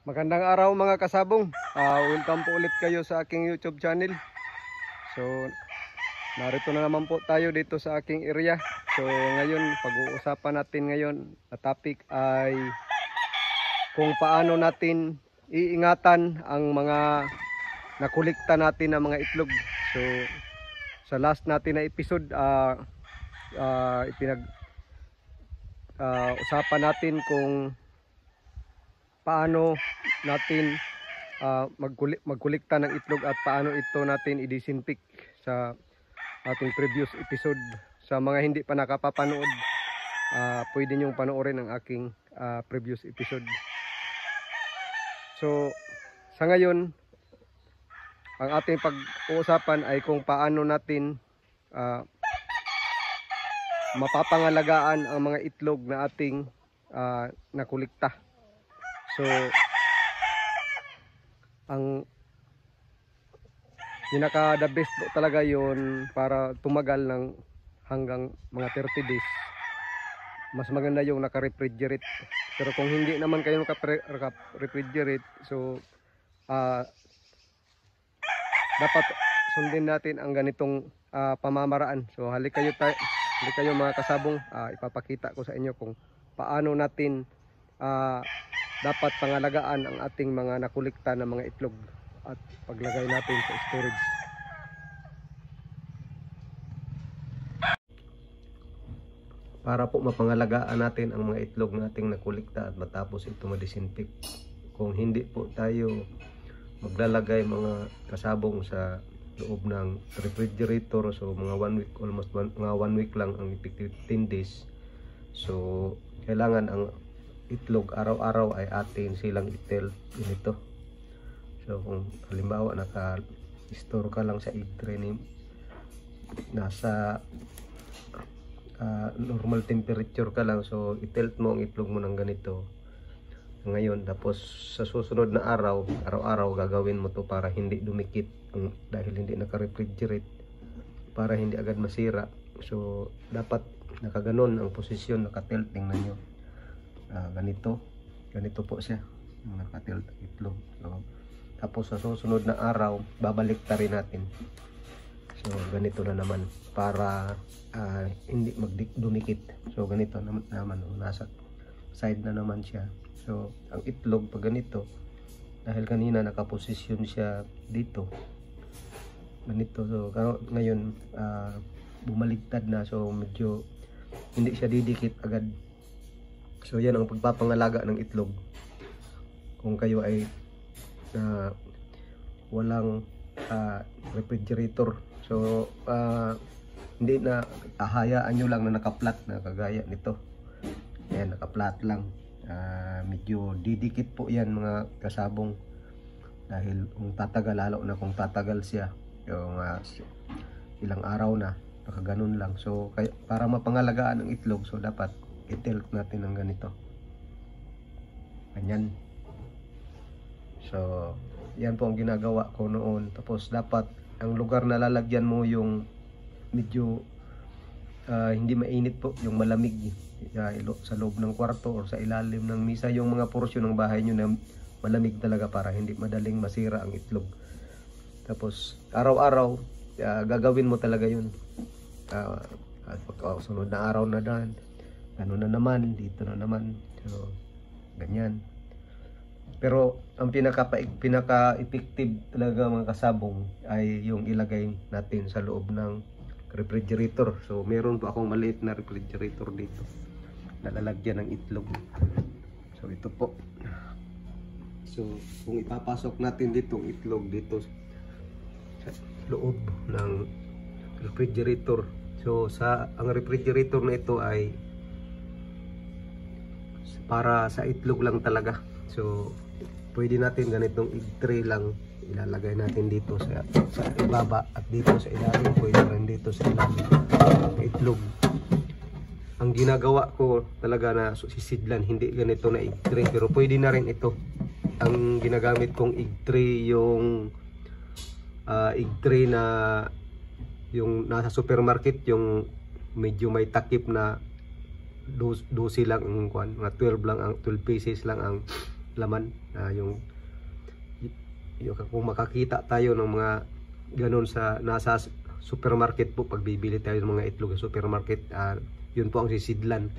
Magandang araw mga kasabong. Welcome po ulit kayo sa aking YouTube channel. So, narito na naman po tayo dito sa aking area. So, ngayon, pag-uusapan natin ngayon na topic ay kung paano natin iingatan ang mga nakulikta natin na mga itlog. So, sa last natin na episode, usapan natin kung paano natin magkulikta ng itlog at paano ito natin i-disinfect sa ating previous episode. Sa mga hindi pa nakapapanood, pwede nyong panoorin ang aking previous episode. So sa ngayon, ang ating pag-uusapan ay kung paano natin mapapangalagaan ang mga itlog na ating nakulikta. So, ang pinaka the best po talaga yon para tumagal ng hanggang mga 30 days. Mas maganda yung naka-refrigerate. Pero kung hindi naman kayo naka-refrigerate, so dapat sundin natin ang ganitong pamamaraan. So halik kayo mga kasabong, ipapakita ko sa inyo kung paano natin dapat pangalagaan ang ating mga nakulikta na mga itlog at paglagay natin sa storage. Para po mapangalagaan natin ang mga itlog nating nakulikta at matapos ito ma-disinfect. Kung hindi po tayo maglalagay mga kasabong sa loob ng refrigerator, so mga 1 week, almost mga 1 week lang ang effective 10 days. So kailangan ang itlog araw-araw ay atin silang itel ganito. So kung halimbawa naka-store ka lang sa egg tray, nasa normal temperature ka lang, so itelt mo ang itlog mo ng ganito ngayon. Tapos sa susunod na araw-araw gagawin mo to para hindi dumikit, dahil hindi naka-refrigerate, para hindi agad masira. So dapat nakaganon ang posisyon, naka-tilt. Tingnan nyo, ganito po siya, naka-tilt itlog. So, tapos sa susunod na araw babalik rin natin. So ganito na naman para hindi magdumikit. So ganito naman, nasa side na naman siya. So ang itlog pag ganito, dahil kanina nakaposisyon siya dito ganito, so ngayon bumaligtad na, so medyo hindi siya didikit agad. So yan ang pagpapangalaga ng itlog kung kayo ay walang refrigerator. So hindi na ahayaan nyo lang na nakaplat na kagaya nito. Yan, nakaplat lang. Medyo didikit po yan mga kasabong, dahil kung tatagal, lalo na kung tatagal siya yung ilang araw na, nakaganon lang. So para mapangalagaan ang itlog, so dapat i-tilt natin ng ganito, ganyan. So yan po ang ginagawa ko noon. Tapos dapat ang lugar na lalagyan mo yung medyo hindi mainit po, yung malamig, sa loob ng kwarto or sa ilalim ng misa, yung mga porsyon ng bahay nyo na malamig talaga para hindi madaling masira ang itlog. Tapos araw-araw gagawin mo talaga yun. Sunod na araw na dan, ano na naman, dito na naman. So ganyan. Pero ang pinaka-effective talaga mga kasabong ay yung ilagay natin sa loob ng refrigerator. So meron po akong maliit na refrigerator dito na lalagyan ng itlog. So ito po. So kung ipapasok natin dito ang itlog dito sa loob ng refrigerator, so ang refrigerator na ito ay para sa itlog lang talaga. So pwede natin ganitong egg tray lang ilalagay natin dito sa ibaba, at dito sa ilalim, pwede rin dito sa ilalim itlog. Ang ginagawa ko talaga na sisidlan, hindi ganito na egg tray, pero pwede na rin ito. Ang ginagamit kong egg tray, yung egg tray na yung nasa supermarket, yung medyo may takip na 12 lang ang mga 12 pieces lang ang laman. Kung makakita tayo ng mga ganun sa nasa supermarket po, pag bibili tayo ng mga itlog sa supermarket, yun po ang sisidlan.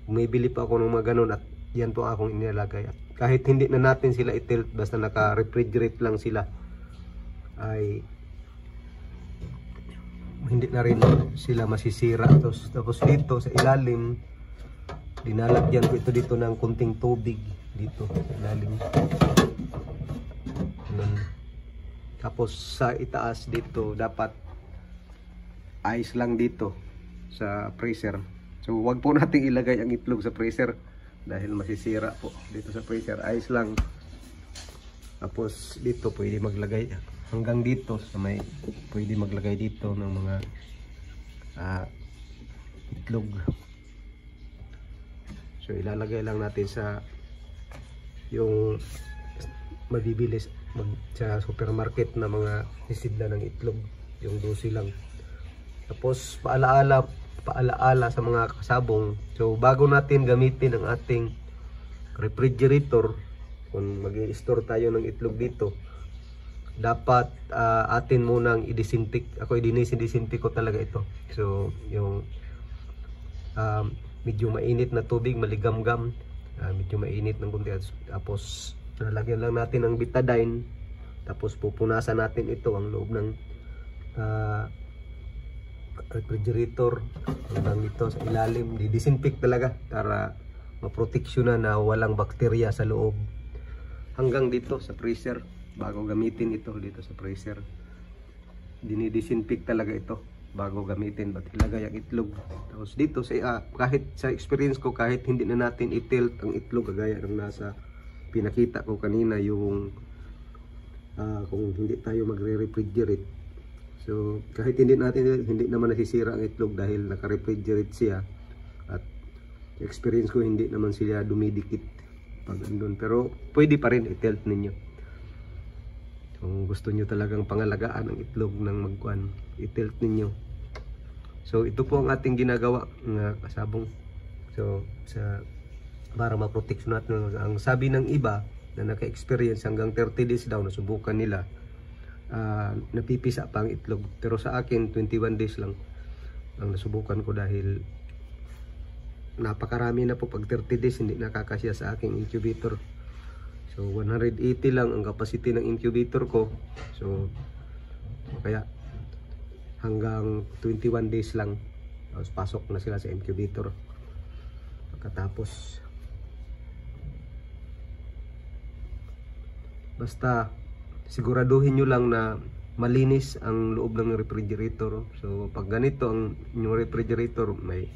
Bumibili po ako ng mga ganun at yan po akong inilalagay. At kahit hindi na natin sila itilt, basta naka-refrigerate lang sila, ay hindi na rin sila masisira. Tapos dito sa ilalim, dinalagyan ko ito dito ng kunting tubig dito sa ilalim. Tapos sa itaas dito, dapat ice lang dito sa freezer. So wag po nating ilagay ang itlog sa freezer dahil masisira po dito sa freezer. Ice lang. Tapos dito pwede maglagay hanggang dito sa may, pwede maglagay dito ng mga itlog. So ilalagay lang natin sa yung mabibili sa supermarket na mga sisidla ng itlog, yung 12 lang. Tapos paalaala sa mga kasabong. So bago natin gamitin ang ating refrigerator, kung mag-i-store tayo ng itlog dito, dapat atin munang i-disinfect. Ako i-disinfect ko talaga ito. So yung medyo mainit na tubig, maligamgam, medyo mainit ng kunti, tapos lalagyan lang natin ng betadine, tapos pupunasan natin ito ang loob ng refrigerator hanggang dito sa ilalim. Di-disinfect talaga para maproteksyonan na walang bakterya sa loob. Hanggang dito sa freezer, bago gamitin ito dito sa freezer, dinidisinfect talaga ito bago gamitin, ba't ilagay ang itlog. Tapos dito sa kahit sa experience ko, kahit hindi na natin i-tilt ang itlog, kagaya ng nasa pinakita ko kanina, yung kung hindi tayo magre-refrigerate, so kahit hindi naman nasisira ang itlog dahil naka-refrigerate siya, at experience ko hindi naman sila dumidikit pag andun. Pero pwede pa rin i-tilt ninyo kung gusto nyo talagang pangalagaan ang itlog ng magkuhan, i-tilt ninyo. So ito po ang ating ginagawa ng kasabong. So para ma-protection natin. Ang sabi ng iba na naka-experience, hanggang 30 days daw nasubukan nila, napipisa pa ang itlog. Pero sa akin 21 days lang ang nasubukan ko, dahil napakarami na po. Pag 30 days hindi nakakasya sa aking incubator. So 180 lang ang capacity ng incubator ko. So kaya hanggang 21 days lang, tapos pasok na sila sa incubator. Pagkatapos, basta siguraduhin nyo lang na malinis ang loob ng refrigerator. So pag ganito ang inyong refrigerator, may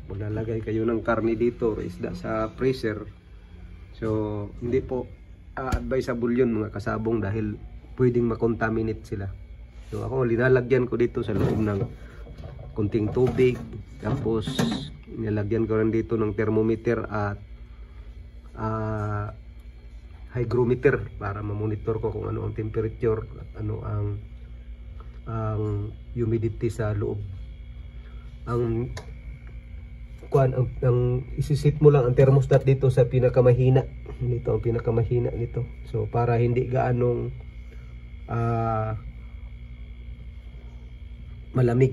maglalagay kayo ng karne dito, isda sa freezer, so hindi po advisable yun mga kasabong, dahil pwedeng makontaminate sila. So ako linalagyan ko dito sa loob ng kunting tubig, tapos nilagyan ko rin dito ng thermometer at hygrometer para ma-monitor ko kung ano ang temperature at ano ang humidity sa loob. Ang isisit mo lang ang thermostat dito sa pinakamahina. Dito ang pinakamahina nito. So para hindi gaanong malamig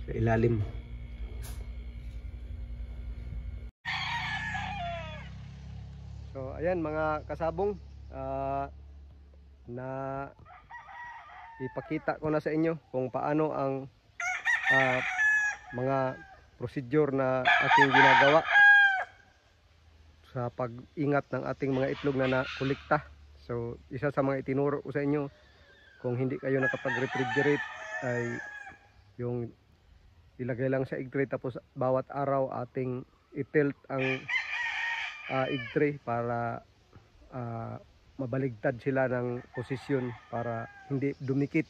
sa ilalim. So ayan mga kasabong, na ipakita ko na sa inyo kung paano ang mga procedure na ating ginagawa sa pag-ingat ng ating mga itlog na nakulikta. So isa sa mga itinuro ko sa inyo, kung hindi kayo nakapag-refrigerate, ay yung ilagay lang sa egg tray, tapos bawat araw ating i-tilt ang egg tray para mabaligtad sila ng posisyon para hindi dumikit.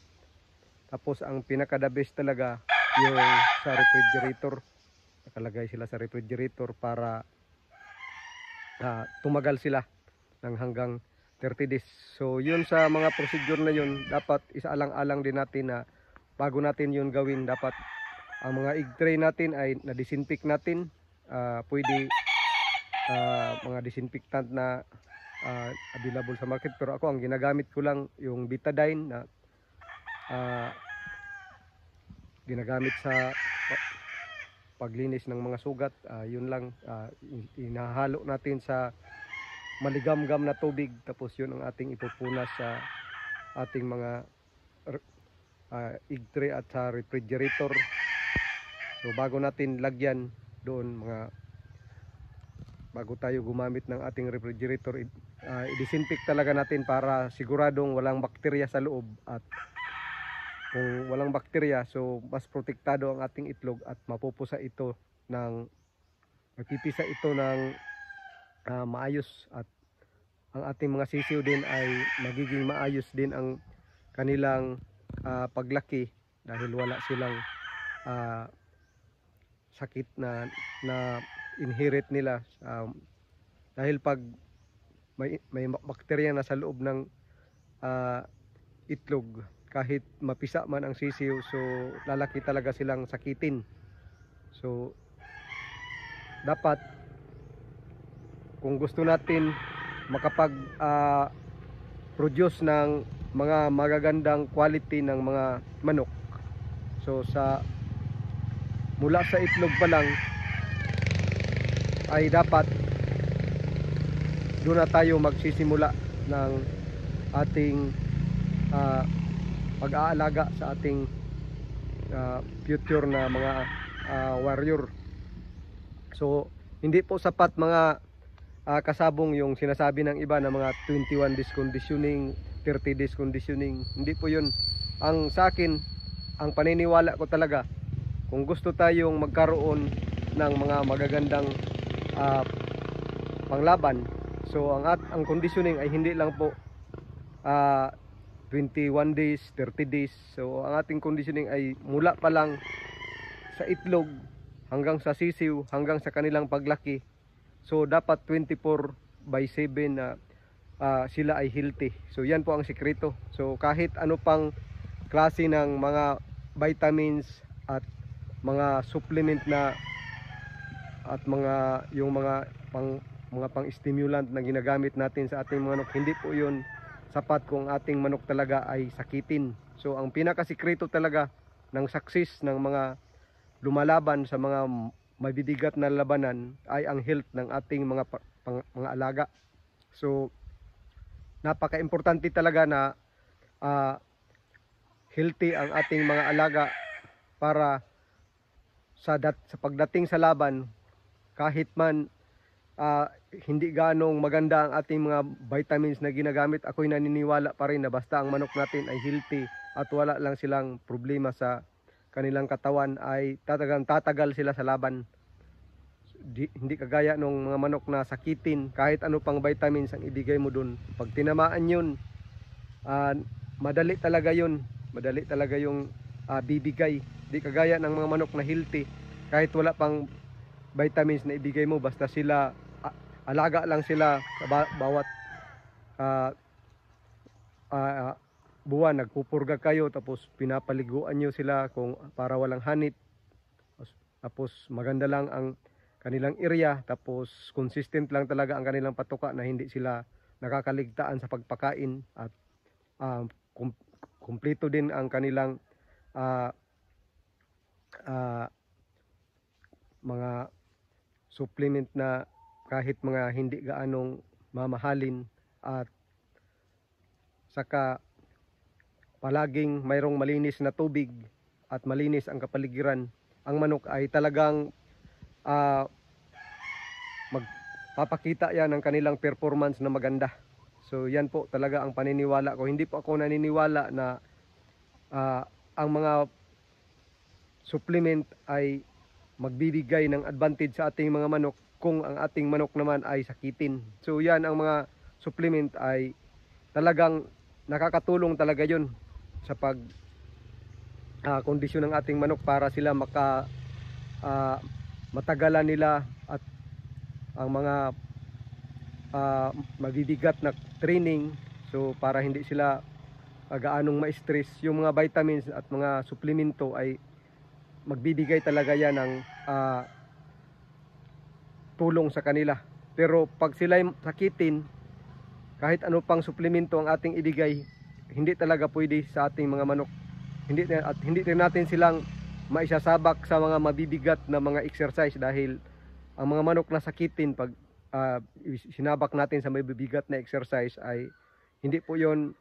Tapos ang pinaka the best talaga yung sa refrigerator, nakalagay sila sa refrigerator para tumagal sila ng hanggang 30 days. So yun, sa mga procedure na yun, dapat isaalang-alang din natin na bago natin yun gawin, dapat ang mga egg tray natin ay na-disinfect natin. Pwede mga disinfectant na available sa market, pero ako ang ginagamit ko lang yung Betadine na ginagamit sa paglinis ng mga sugat. Yun lang, inahalo natin sa maligamgam na tubig, tapos yun ang ating ipupunas sa ating mga egg tray at sa refrigerator. So bago natin lagyan doon, bago tayo gumamit ng ating refrigerator, i-disinfect talaga natin para siguradong walang bakterya sa loob. At kung walang bakterya, so mas protektado ang ating itlog at mapupisa ito magpipisa ito ng maayos, at ang ating mga sisiw din ay magiging maayos din ang kanilang paglaki, dahil wala silang sakit na inherit nila, dahil pag may bakterya na sa loob ng itlog, kahit mapisa man ang sisiw, so lalaki talaga silang sakitin. So dapat, kung gusto natin makapag produce ng mga magagandang quality ng mga manok, so mula sa itlog pa lang ay dapat doon na tayo magsisimula ng ating pag-aalaga sa ating future na mga warrior. So hindi po sapat mga kasabong yung sinasabi ng iba na mga 21 days conditioning, 30 days conditioning. Hindi po yun. Ang sa akin, ang paniniwala ko talaga, kung gusto tayong magkaroon ng mga magagandang panglaban, so ang conditioning ay hindi lang po 21 days, 30 days. So ang ating conditioning ay mula pa lang sa itlog hanggang sa sisiw, hanggang sa kanilang paglaki. So dapat 24/7 na sila ay healthy. So yan po ang sikreto. So kahit ano pang klase ng mga vitamins at mga supplement at yung mga pang-stimulant na ginagamit natin sa ating manok, hindi po yun sapat kung ating manok talaga ay sakitin. So ang pinakasikreto talaga ng success ng mga lumalaban sa mga mabibigat na labanan ay ang health ng ating mga alaga. So napaka-importante talaga na healthy ang ating mga alaga para sa pagdating sa laban, kahit man hindi ganong maganda ang ating mga vitamins na ginagamit, ako'y naniniwala pa rin na basta ang manok natin ay healthy at wala lang silang problema sa kanilang katawan, ay tatagal sila sa laban. Hindi kagaya ng mga manok na sakitin, kahit ano pang vitamins ang ibigay mo dun, pag tinamaan yun, madali talaga yung bibigay. Hindi kagaya ng mga manok na healthy, kahit wala pang vitamins na ibigay mo, basta sila alaga lang sila sa bawat buwan, nagpupurga kayo, tapos pinapaliguan nyo sila para walang hanip, tapos maganda lang ang kanilang area, tapos consistent lang talaga ang kanilang patuka na hindi sila nakakaligtaan sa pagpakain, at kumpleto din ang kanilang mga supplement na kahit mga hindi gaanong mamahalin, at saka palaging mayroong malinis na tubig at malinis ang kapaligiran. Ang manok ay talagang magpapakita yan ng kanilang performance na maganda. So yan po talaga ang paniniwala ko. Hindi po ako naniniwala na ang mga supplement ay magbibigay ng advantage sa ating mga manok kung ang ating manok naman ay sakitin. So yan, ang mga supplement ay talagang nakakatulong talaga yun sa pag kondisyon ng ating manok para sila matagalan nila, at ang mga mabibigat na training, so para hindi sila gaanong ma-stress, yung mga vitamins at mga suplemento ay magbibigay talaga yan ng tulong sa kanila. Pero pag sila sakitin, kahit ano pang suplemento ang ating ibigay, hindi talaga pwede sa ating mga manok. Hindi rin natin silang maisasabak sa mga mabibigat na mga exercise, dahil ang mga manok na sakitin pag sinabak natin sa mabibigat na exercise ay hindi po yon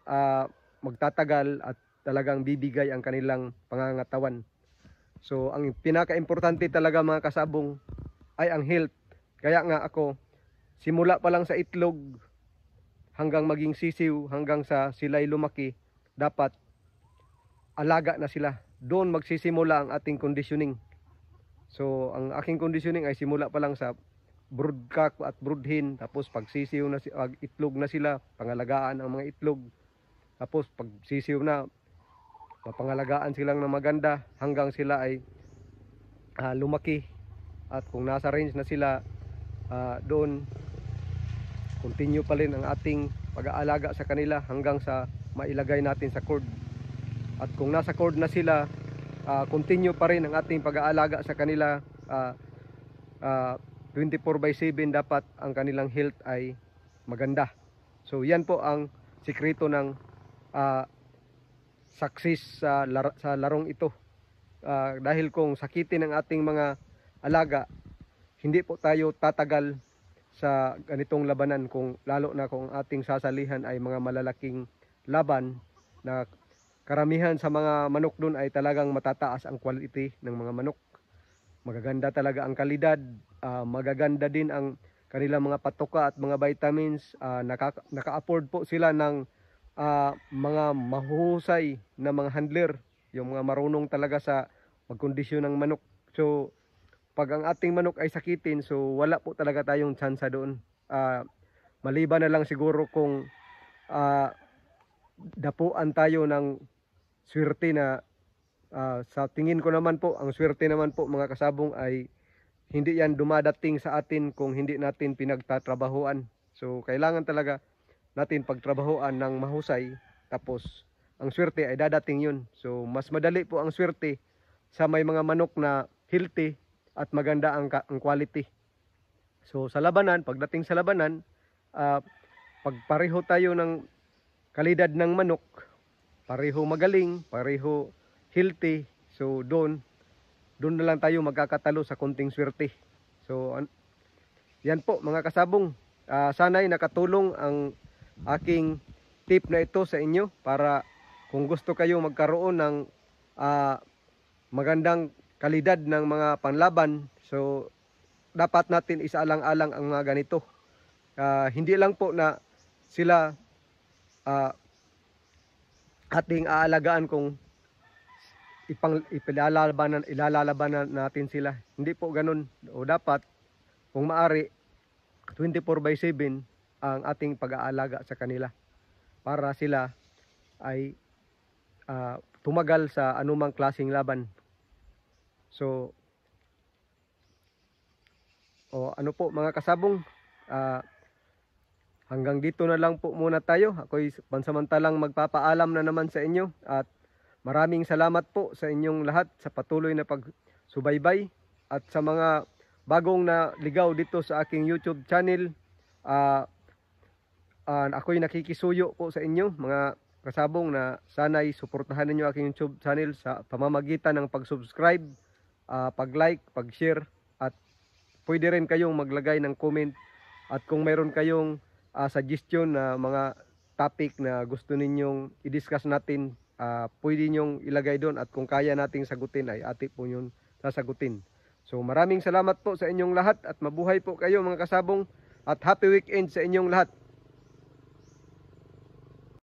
magtatagal at talagang bibigay ang kanilang pangangatawan. So ang pinaka-importante talaga mga kasabong ay ang health. Kaya nga ako, simula pa lang sa itlog hanggang maging sisiw, hanggang sa sila'y lumaki, dapat alaga na sila. Doon magsisimula ang ating conditioning. So ang aking conditioning ay simula pa lang sa broodcock at broodhen, tapos pag sisiw na itlog na sila, pangalagaan ang mga itlog. Tapos pag sisiw na, mapangalagaan silang na maganda hanggang sila ay lumaki. At kung nasa range na sila, doon continue pa rin ang ating pag-aalaga sa kanila hanggang sa mailagay natin sa cord. At kung nasa cord na sila, continue pa rin ang ating pag-aalaga sa kanila. 24/7 dapat ang kanilang health ay maganda. So yan po ang sikreto ng success sa larong ito. Dahil kung sakitin ang ating mga alaga, hindi po tayo tatagal sa ganitong labanan, kung lalo na kung ating sasalihan ay mga malalaking laban na karamihan sa mga manok doon ay talagang matataas ang quality ng mga manok. Magaganda talaga ang kalidad, magaganda din ang kanilang mga patoka at mga vitamins. Naka-afford po sila ng mga mahuhusay na mga handler, yung mga marunong talaga sa magkondisyon ng manok. So pag ang ating manok ay sakitin, so wala po talaga tayong tsansa doon. Maliban na lang siguro kung dapuan tayo ng swerte na sa tingin ko naman po, ang swerte naman po mga kasabong ay hindi yan dumadating sa atin kung hindi natin pinagtatrabahuan. So kailangan talaga natin pagtrabahuan ng mahusay, tapos ang swerte ay dadating yun. So mas madali po ang swerte sa may mga manok na healthy at maganda ang quality. So sa labanan, pagdating sa labanan, pag pareho tayo ng kalidad ng manok, pareho magaling, pareho healthy, so doon na lang tayo magkakatalo sa konting swerte. So yan po mga kasabong, sana'y nakatulong ang aking tip na ito sa inyo, para kung gusto kayo magkaroon ng magandang kalidad ng mga panlaban, so dapat natin isaalang-alang ang mga ganito. Hindi lang po na sila ating aalagaan kung ilalalaban natin sila. Hindi po ganun. O dapat, kung maari, 24/7 ang ating pag-aalaga sa kanila, para sila ay tumagal sa anumang klaseng laban. So ano po mga kasabong, hanggang dito na lang po muna tayo. Ako'y pansamantalang magpapaalam na naman sa inyo, at maraming salamat po sa inyong lahat sa patuloy na pagsubaybay, at sa mga bagong na ligaw dito sa aking YouTube channel. Ako'y nakikisuyo po sa inyo mga kasabong na sana'y suportahan ninyo aking YouTube channel sa pamamagitan ng pag-subscribe, pag-like, pag-share, at pwede rin kayong maglagay ng comment. At kung mayroon kayong suggestion na mga topic na gusto ninyong i-discuss natin, pwede nyong ilagay doon, at kung kaya nating sagutin ay ati po yun sasagutin. So maraming salamat po sa inyong lahat, at mabuhay po kayo mga kasabong, at happy weekend sa inyong lahat.